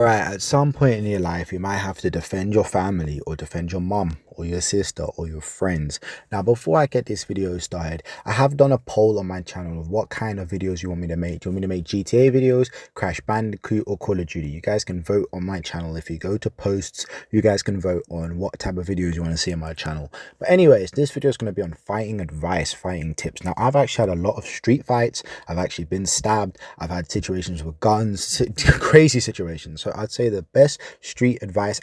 Right, at some point in your life, you might have to defend your family or defend your mom or your sister or your friends. Now, before I get this video started, I have done a poll on my channel of what kind of videos you want me to make. Do you want me to make GTA videos, Crash Bandicoot, or Call of Duty? You guys can vote on my channel. If you go to posts, you guys can vote on what type of videos you want to see on my channel. But anyways, this video is going to be on fighting advice, fighting tips. Now, I've actually had a lot of street fights. I've actually been stabbed. I've had situations with guns, crazy situations. So I'd say the best street advice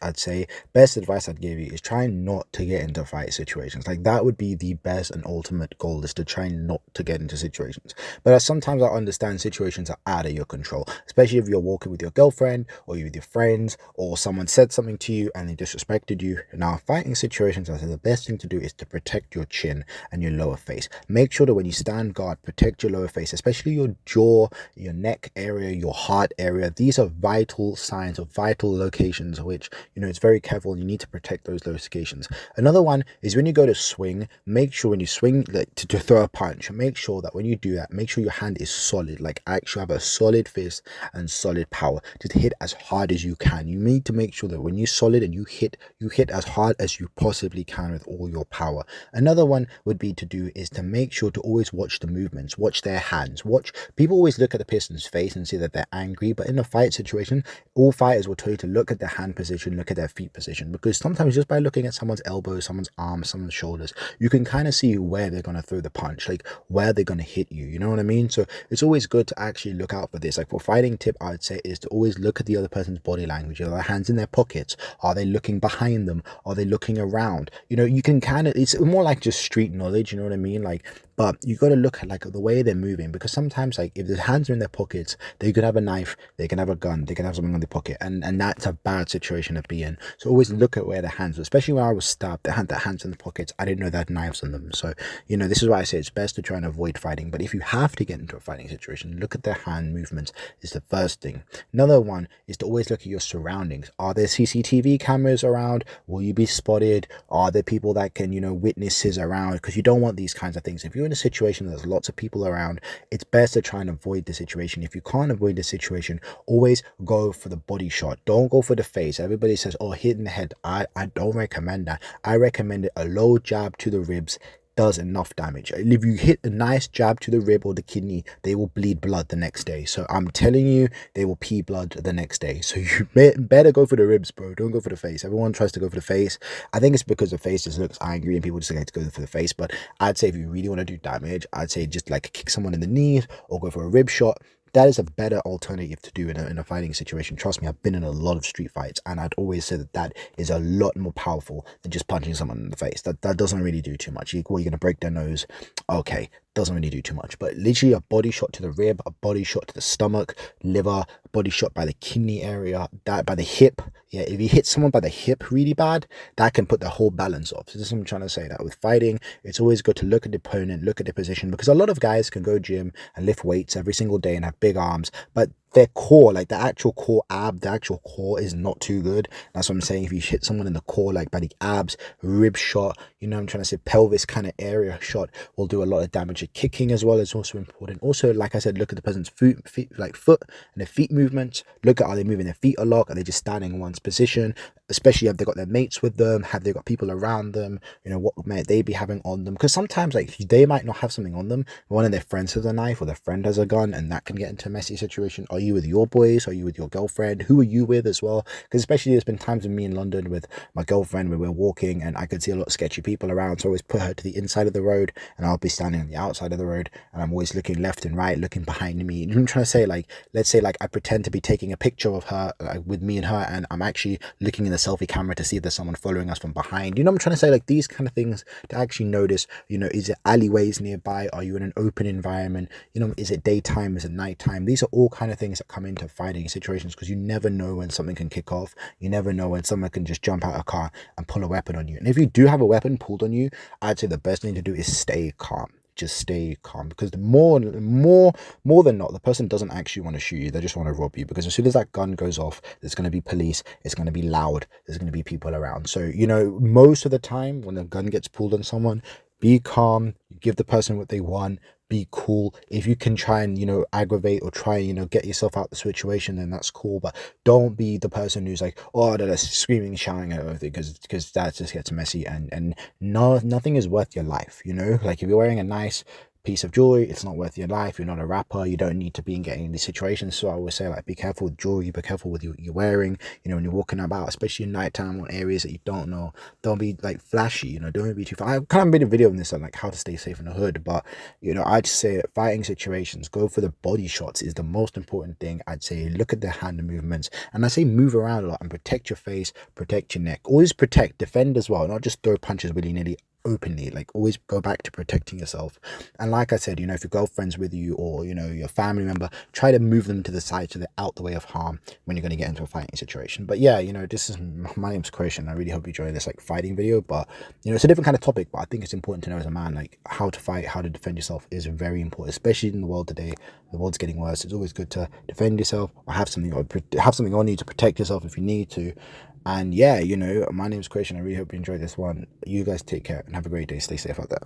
best advice I'd give you is try not to get into fight situations. Like, that would be the best and ultimate goal, is to try not to get into situations. But sometimes I understand situations are out of your control, especially if you're walking with your girlfriend or you're with your friends, or someone said something to you and they disrespected you. Now, fighting situations, I say the best thing to do is to protect your chin and your lower face. Make sure that when you stand guard, protect your lower face, especially your jaw, your neck area, your heart area. These are vital signs of vital locations, which, it's very careful. You need to protect those locations. Another one is when you go to swing, make sure when you swing, like, to throw a punch, make sure that when you do that, make sure your hand is solid, like actually have a solid fist and solid power. Just hit as hard as you can. You need to make sure that when you're solid and you hit as hard as you possibly can with all your power. Another one would be to make sure to always watch the movements, watch their hands. Watch people always look at the person's face and see that they're angry, but in a fight situation, all fighters will tell you to look at their hand position, look at their feet position, because sometimes just by looking at someone's elbows, someone's arms, someone's shoulders, you can kind of see where they're going to throw the punch, like where they're going to hit you. You know what I mean? So it's always good to actually look out for this. Like, for fighting tip, I would say is to always look at the other person's body language. Are their hands in their pockets? Are they looking behind them? Are they looking around? You can kind of, it's more like just street knowledge, you know what I mean? Like, but you got to look at, like, the way they're moving, because sometimes, like, if the hands are in their pockets, they could have a knife, they can have a gun, they can have something on their pocket, and that's a bad situation to be in. So always look at where the hands were, especially when I was stabbed. They had their hands in the pockets. I didn't know they had knives on them. So this is why I say it's best to try and avoid fighting. But if you have to get into a fighting situation, look at their hand movements is the first thing. Another one is to always look at your surroundings. Are there CCTV cameras around? Will you be spotted? Are there people that can, witnesses around? Because you don't want these kinds of things. If you're in a situation there's lots of people around, it's best to try and avoid the situation. If you can't avoid the situation, always go for the body shot. Don't go for the face. Everybody says, oh, hit in the head. I don't recommend that. I recommend a low jab to the ribs does enough damage. If you hit a nice jab to the rib or the kidney, they will bleed blood the next day. So I'm telling you, they will pee blood the next day. So you better go for the ribs, bro. Don't go for the face. Everyone tries to go for the face. I think it's because the face just looks angry and people just like to go for the face. But I'd say if you really want to do damage, I'd say just like kick someone in the knees or go for a rib shot. That is a better alternative to do in a fighting situation. Trust me, I've been in a lot of street fights, and I'd always say that is a lot more powerful than just punching someone in the face. That doesn't really do too much. You're going to break their nose. Okay, doesn't really do too much. But literally a body shot to the rib, a body shot to the stomach, liver, body shot by the kidney area, that by the hip. Yeah, if you hit someone by the hip really bad, that can put the whole balance off. So this is what I'm trying to say, that with fighting, it's always good to look at the opponent, look at the position, because a lot of guys can go gym and lift weights every single day and have big arms, but their core, like the actual core the actual core is not too good. That's what I'm saying. If you hit someone in the core, like by the abs, rib shot, I'm trying to say pelvis kind of area shot will do a lot of damage. Kicking as well is also important. Also, like I said, look at the person's foot and their feet movements. Look at, are they moving their feet a lot? Are they just standing in one position? Especially if they've got their mates with them, have they got people around them, what might they be having on them? Because sometimes, like, they might not have something on them, one of their friends has a knife or their friend has a gun, and that can get into a messy situation. Are you with your boys? Are you with your girlfriend? Who are you with as well? Because especially there's been times with me in London with my girlfriend where we're walking and I could see a lot of sketchy people around, so I always put her to the inside of the road and I'll be standing on the outside of the road, and I'm always looking left and right, looking behind me. I'm trying to say, like, let's say like I pretend to be taking a picture of her, like, with me and her, and I'm actually looking in the selfie camera to see if there's someone following us from behind. I'm trying to say, like, these kind of things to actually notice. Is it alleyways nearby? Are you in an open environment? Is it daytime? Is it nighttime? These are all kind of things that come into fighting situations, because you never know when something can kick off. You never know when someone can just jump out of a car and pull a weapon on you. And if you do have a weapon pulled on you, I'd say the best thing to do is stay calm. Just stay calm, because the more than not, the person doesn't actually want to shoot you. They just want to rob you, because as soon as that gun goes off, there's going to be police, it's going to be loud, there's going to be people around. So most of the time when a gun gets pulled on someone, be calm, give the person what they want, be cool. If you can try and, aggravate or try, get yourself out the situation, then that's cool. But don't be the person who's like, oh, they're screaming, shouting at everything, because that just gets messy. And no, nothing is worth your life, like if you're wearing a nice piece of jewelry, it's not worth your life. You're not a rapper, you don't need to be in getting in these situations. So I always say, like, be careful with jewelry, be careful with what you're wearing, when you're walking about, especially in nighttime on areas that you don't know. Don't be like flashy, don't be too I kind of made a video on this on like how to stay safe in the hood, but I'd say fighting situations, go for the body shots is the most important thing. I'd say look at the hand movements, and I say move around a lot and protect your face, protect your neck. Always protect, defend as well, not just throw punches willy-nilly openly. Like, always go back to protecting yourself. And like I said, if your girlfriend's with you, or your family member, try to move them to the side so they're out the way of harm when you're going to get into a fighting situation. But yeah, this is my name's Christian. I really hope you enjoy this like fighting video. But it's a different kind of topic, but I think it's important to know as a man, like, how to fight, how to defend yourself is very important, especially in the world today. The world's getting worse. It's always good to defend yourself, or have something on you to protect yourself if you need to. And yeah, my name is Christian. I really hope you enjoyed this one. You guys take care and have a great day. Stay safe out there.